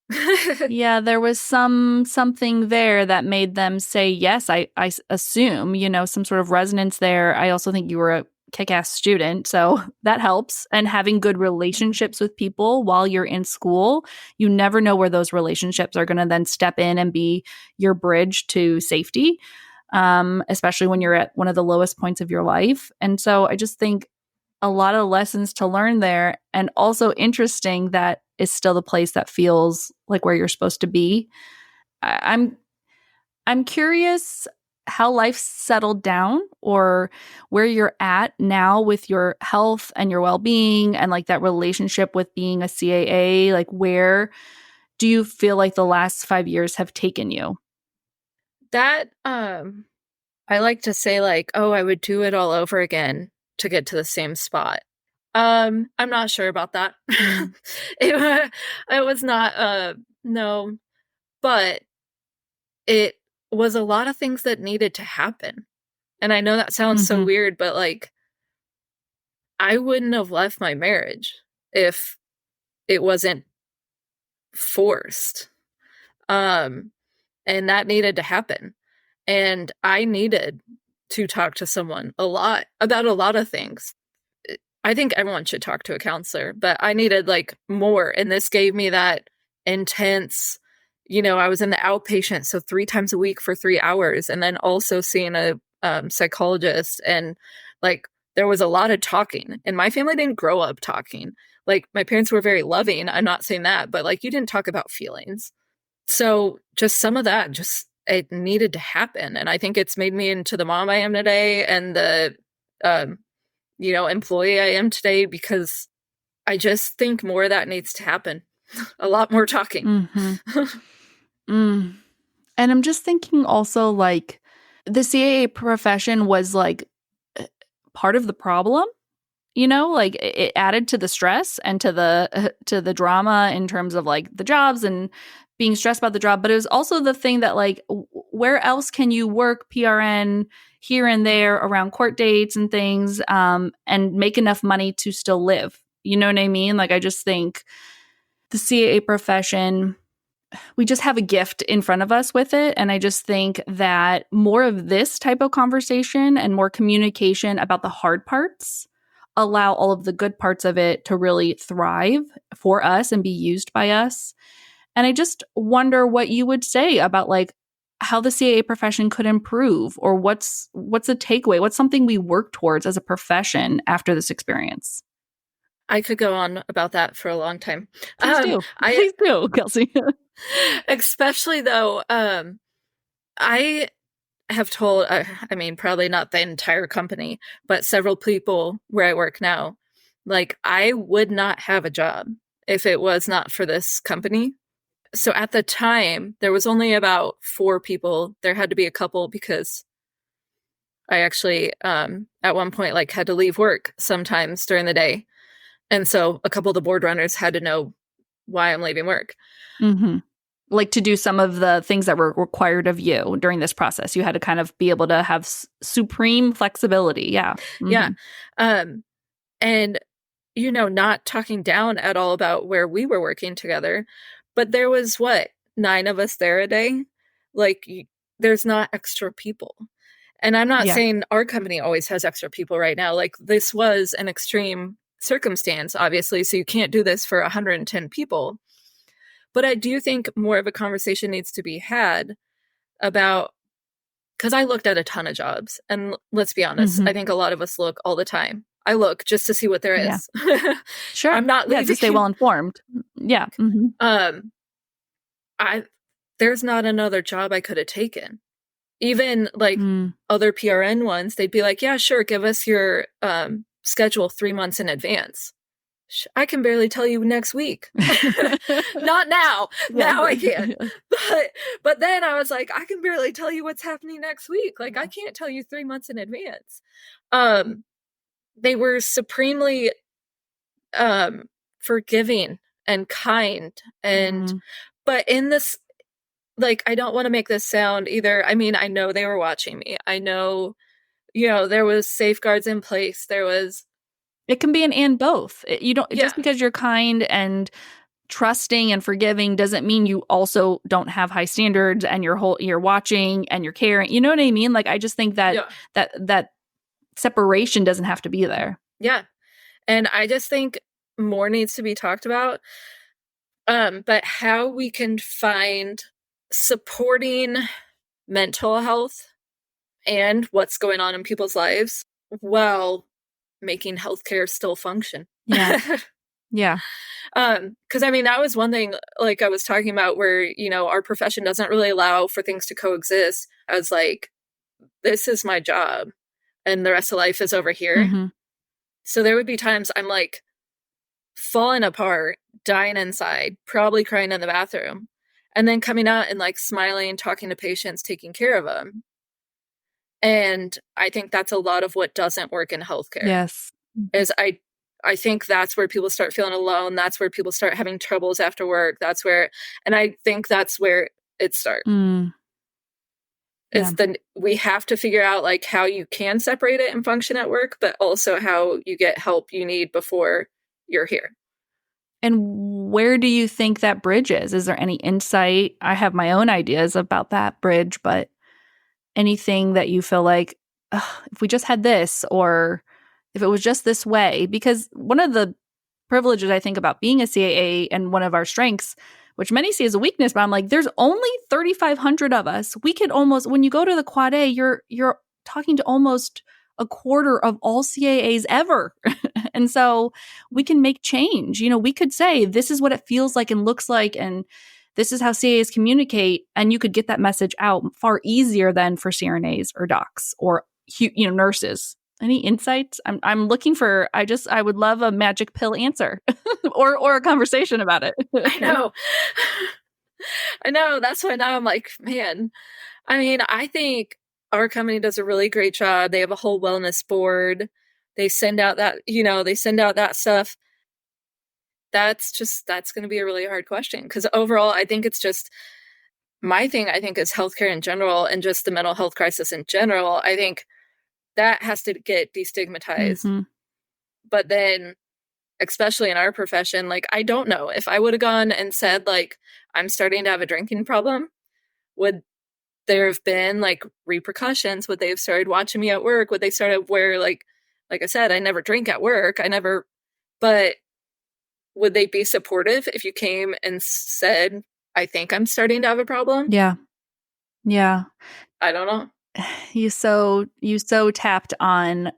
Yeah, there was something there that made them say yes, I assume, some sort of resonance there. I also think you were a kick-ass student, so that helps. And having good relationships with people while you're in school, you never know where those relationships are going to then step in and be your bridge to safety, especially when you're at one of the lowest points of your life. And so I just think a lot of lessons to learn there, and also interesting that is still the place that feels like where you're supposed to be. I'm curious how life settled down, or where you're at now with your health and your well-being and like that relationship with being a CAA. Like, where do you feel like the last 5 years have taken you? That, I like to say, like, oh, I would do it all over again to get to the same spot. I'm not sure about that. It was not, no, but it was a lot of things that needed to happen. And I know that sounds so weird, but like, I wouldn't have left my marriage if it wasn't forced. And that needed to happen. And I needed to talk to someone a lot about a lot of things. I think everyone should talk to a counselor, but I needed like more. And this gave me that intense, I was in the outpatient, so 3 times a week for 3 hours, and then also seeing a psychologist. And like, there was a lot of talking, and my family didn't grow up talking. Like, my parents were very loving. I'm not saying that, but like, you didn't talk about feelings. So just some of that, it needed to happen. And I think it's made me into the mom I am today, and the, employee I am today, because I just think more of that needs to happen. A lot more talking. And I'm just thinking also, like, the CAA profession was like part of the problem, like it added to the stress and to the drama in terms of like the jobs and being stressed about the job, but it was also the thing that like, where else can you work PRN here and there around court dates and things, and make enough money to still live? You know what I mean? Like, I just think the CAA profession, we just have a gift in front of us with it. And I just think that more of this type of conversation and more communication about the hard parts allow all of the good parts of it to really thrive for us and be used by us. And I just wonder what you would say about like how the CAA profession could improve, or what's a takeaway? What's something we work towards as a profession after this experience? I could go on about that for a long time. Please do, Kelsey. Especially though, I have told, I mean, probably not the entire company, but several people where I work now, like, I would not have a job if it was not for this company. So at the time, there was only about 4 people. There had to be a couple because I actually, at one point, like, had to leave work sometimes during the day. And so a couple of the board runners had to know why I'm leaving work. Mm-hmm. Like, to do some of the things that were required of you during this process. You had to kind of be able to have supreme flexibility. Yeah. Mm-hmm. Yeah. And, you know, not talking down at all about where we were working together. But there was, 9 of us there a day? Like, there's not extra people. And I'm not saying our company always has extra people right now. Like, this was an extreme circumstance, obviously, so you can't do this for 110 people. But I do think more of a conversation needs to be had about, because I looked at a ton of jobs, and let's be honest, I think a lot of us look all the time. I look just to see what there is. Sure. I'm not leaving. To stay well informed. Yeah. Mm-hmm. There's not another job I could have taken. Even like other PRN ones, they'd be like, yeah, sure, give us your schedule 3 months in advance. I can barely tell you next week. Not now. Now I can. But then I was like, I can barely tell you what's happening next week. Like, I can't tell you 3 months in advance. They were supremely forgiving and kind, and but in this, like, I don't want to make this sound either. I mean, I know they were watching me. I know, you know, there was safeguards in place. It can be an and both. You don't just because you're kind and trusting and forgiving doesn't mean you also don't have high standards and you're watching and you're caring. You know what I mean? Like, I just think that that separation doesn't have to be there. Yeah. And I just think more needs to be talked about. But how we can find supporting mental health and what's going on in people's lives while making healthcare still function. Yeah. Yeah. Because I mean, that was one thing, like I was talking about, where, you know, our profession doesn't really allow for things to coexist. I was like, this is my job and the rest of life is over here. So there would be times I'm like falling apart, dying inside, probably crying in the bathroom, and then coming out and like smiling, talking to patients, taking care of them. And I think that's a lot of what doesn't work in healthcare. Yes. Is I think that's where people start feeling alone. That's where people start having troubles after work. And I think that's where it starts. We have to figure out like how you can separate it and function at work, but also how you get help you need before you're here. And where do you think that bridge is? Is there any insight? I have my own ideas about that bridge, but anything that you feel like, if we just had this, or if it was just this way? Because one of the privileges I think about being a CAA, and one of our strengths, which many see as a weakness, but I'm like, there's only 3,500 of us. We could almost, when you go to the Quad A, you're talking to almost a quarter of all CAAs ever. And so we can make change. You know, we could say, this is what it feels like and looks like, and this is how CAAs communicate. And you could get that message out far easier than for CRNAs or docs or, you know, nurses. Any insights? I'm looking for, I would love a magic pill answer or a conversation about it. I know. I know. That's why now I'm like, man, I mean, I think our company does a really great job. They have a whole wellness board. They send out that, you know, they send out that stuff. that's going to be a really hard question, because overall, I think it's just my thing, I think, is healthcare in general and just the mental health crisis in general. I think that has to get destigmatized. Mm-hmm. But then, especially in our profession, like, I don't know if I would have gone and said, like, I'm starting to have a drinking problem, would there have been like repercussions? Would they have started watching me at work? Would they start where, like I said, I never drink at work. But would they be supportive if you came and said, I think I'm starting to have a problem? Yeah. Yeah. I don't know. You so tapped on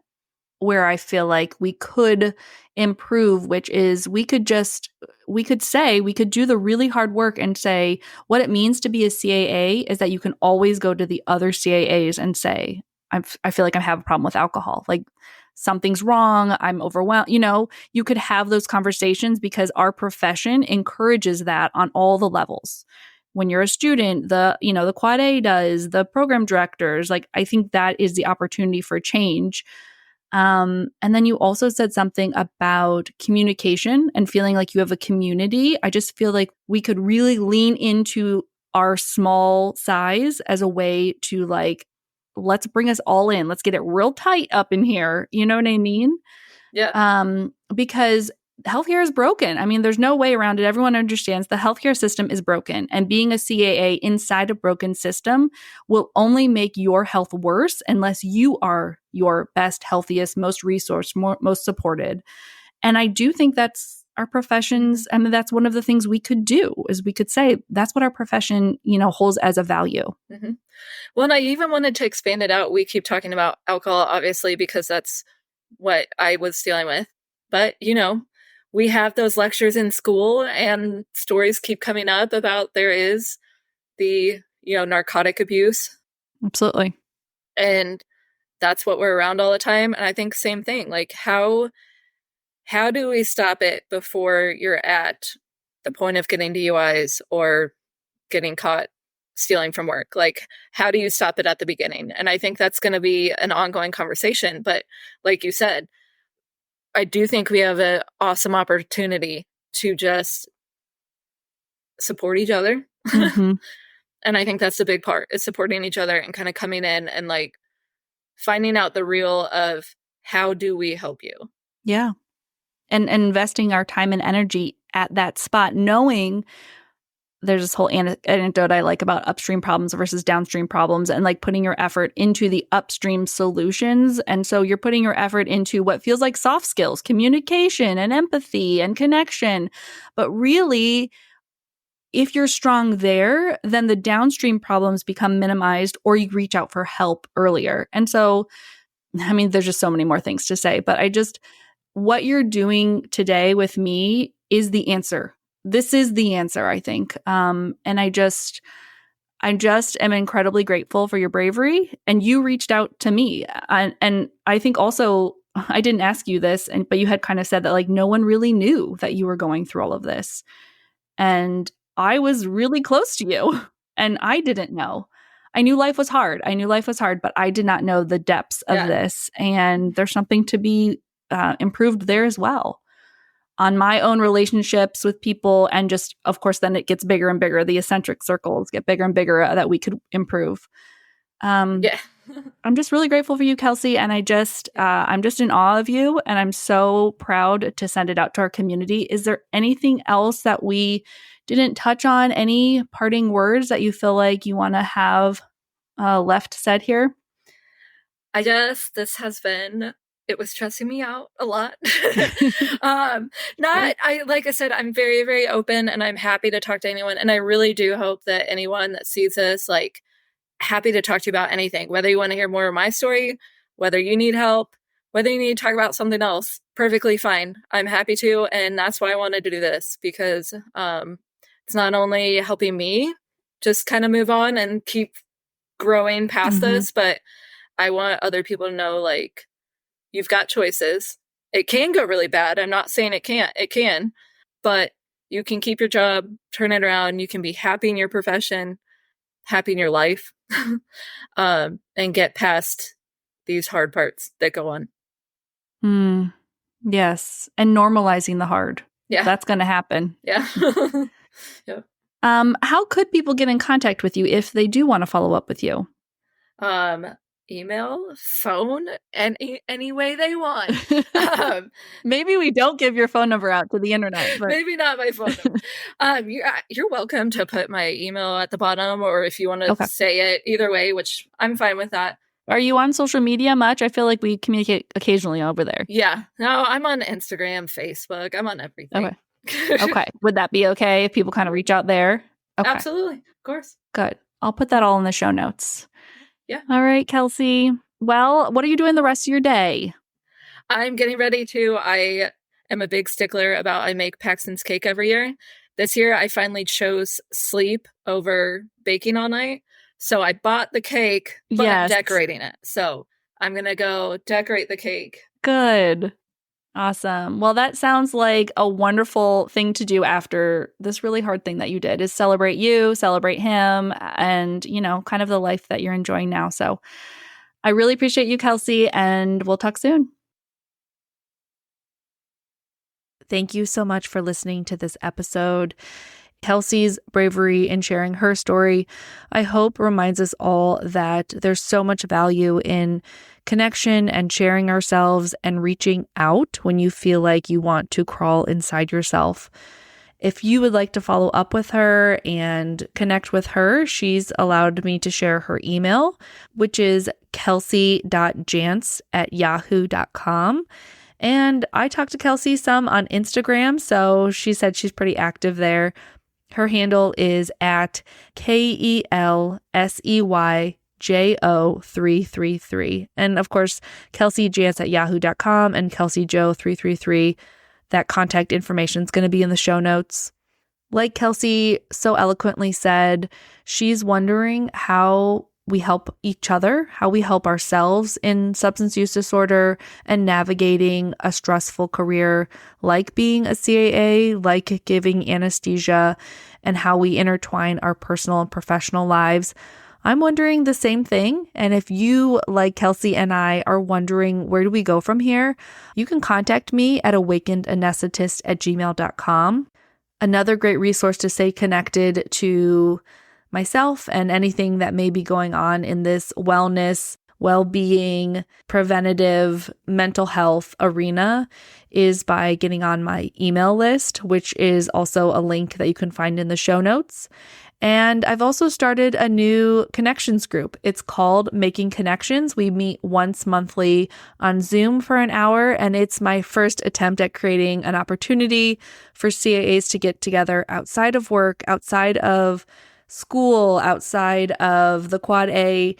where I feel like we could improve, which is we could do the really hard work and say what it means to be a CAA is that you can always go to the other CAAs and say, I feel like I have a problem with alcohol. Like, something's wrong. I'm overwhelmed. You could have those conversations because our profession encourages that on all the levels. When you're a student, the Quad A does, the program directors, like, I think that is the opportunity for change. And then you also said something about communication and feeling like you have a community. I just feel like we could really lean into our small size as a way to, like, let's bring us all in. Let's get it real tight up in here. You know what I mean? Yeah. Because healthcare is broken. I mean, there's no way around it. Everyone understands the healthcare system is broken, and being a CAA inside a broken system will only make your health worse unless you are your best, healthiest, most resourced, most supported. And I do think that's our professions. I mean, that's one of the things we could do is we could say that's what our profession, holds as a value. Mm-hmm. Well, and I even wanted to expand it out. We keep talking about alcohol, obviously, because that's what I was dealing with. But, we have those lectures in school, and stories keep coming up about there is the, narcotic abuse. Absolutely. And that's what we're around all the time. And I think same thing, like, how do we stop it before you're at the point of getting DUIs or getting caught stealing from work? Like, how do you stop it at the beginning? And I think that's going to be an ongoing conversation. But like you said, I do think we have an awesome opportunity to just support each other. Mm-hmm. And I think that's the big part, is supporting each other and kind of coming in and, like, finding out the real of how do we help you? Yeah. And investing our time and energy at that spot, knowing there's this whole anecdote I like about upstream problems versus downstream problems, and, like, putting your effort into the upstream solutions. And so you're putting your effort into what feels like soft skills, communication and empathy and connection. But really, if you're strong there, then the downstream problems become minimized, or you reach out for help earlier. And so, I mean, there's just so many more things to say, but what you're doing today with me is the answer. This is the answer, I think. And I just am incredibly grateful for your bravery. And you reached out to me. And I think also, I didn't ask you this, but you had kind of said that, like, no one really knew that you were going through all of this. And I was really close to you, and I didn't know. I knew life was hard. But I did not know the depths of this. And there's something to be improved there as well. On my own relationships with people, and just, of course, then it gets bigger and bigger. The eccentric circles get bigger and bigger that we could improve. Yeah. I'm just really grateful for you, Kelsey, and I'm just in awe of you, and I'm so proud to send it out to our community. Is there anything else that we didn't touch on? Any parting words that you feel like you want to have left said here? I guess it was stressing me out a lot. Like I said, I'm very, very open, and I'm happy to talk to anyone. And I really do hope that anyone that sees this, like, happy to talk to you about anything, whether you want to hear more of my story, whether you need help, whether you need to talk about something else, perfectly fine. I'm happy to. And that's why I wanted to do this, because it's not only helping me just kind of move on and keep growing past this, but I want other people to know, like, you've got choices. It can go really bad. I'm not saying it can't. It can. But you can keep your job, turn it around. You can be happy in your profession, happy in your life, and get past these hard parts that go on. Yes. And normalizing the hard. Yeah. That's going to happen. Yeah. Yep. How could people get in contact with you if they do want to follow up with you? Email, phone, any way they want. Maybe we don't give your phone number out to the internet. But... Maybe not my phone number. You're welcome to put my email at the bottom, or if you want to say it either way, which I'm fine with that. Are you on social media much? I feel like we communicate occasionally over there. Yeah. No, I'm on Instagram, Facebook. I'm on everything. Okay. Okay. Would that be okay if people kind of reach out there? Okay. Absolutely. Of course. Good. I'll put that all in the show notes. Yeah. All right, Kelsey. Well, what are you doing the rest of your day? I'm getting ready to. I am a big stickler about I make Paxton's cake every year. This year, I finally chose sleep over baking all night. So I bought the cake, but I'm decorating it. So I'm going to go decorate the cake. Good. Awesome. Well, that sounds like a wonderful thing to do after this really hard thing that you did, is celebrate you, celebrate him, and, you know, kind of the life that you're enjoying now. So I really appreciate you, Kelsey, and we'll talk soon. Thank you so much for listening to this episode. Kelsey's bravery in sharing her story, I hope, reminds us all that there's so much value in connection and sharing ourselves and reaching out when you feel like you want to crawl inside yourself. If you would like to follow up with her and connect with her, she's allowed me to share her email, which is kelsey.jantz@yahoo.com. And I talked to Kelsey some on Instagram, so she said she's pretty active there. Her handle is at KELSEYJO333. And of course, KelseyJantz@yahoo.com and KelseyJo333. That contact information is going to be in the show notes. Like Kelsey so eloquently said, she's wondering how we help each other, how we help ourselves in substance use disorder and navigating a stressful career like being a CAA, like giving anesthesia, and how we intertwine our personal and professional lives. I'm wondering the same thing. And if you, like Kelsey and I, are wondering where do we go from here, you can contact me at awakenedanesthetist@gmail.com. Another great resource to stay connected to myself and anything that may be going on in this wellness, well-being, preventative, mental health arena is by getting on my email list, which is also a link that you can find in the show notes. And I've also started a new connections group. It's called Making Connections. We meet once monthly on Zoom for an hour, and it's my first attempt at creating an opportunity for CAAs to get together outside of work, outside of school, outside of the Quad A,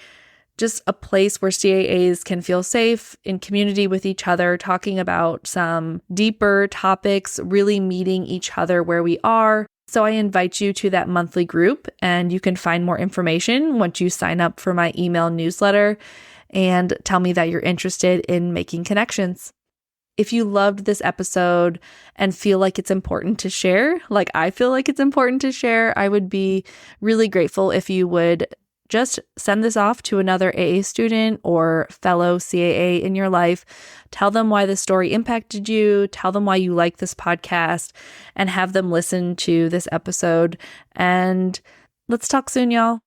just a place where CAAs can feel safe in community with each other, talking about some deeper topics, really meeting each other where we are. So I invite you to that monthly group, and you can find more information once you sign up for my email newsletter and tell me that you're interested in making connections. If you loved this episode and feel like it's important to share, like I feel like it's important to share, I would be really grateful if you would just send this off to another AA student or fellow CAA in your life. Tell them why this story impacted you. Tell them why you like this podcast, and have them listen to this episode. And let's talk soon, y'all.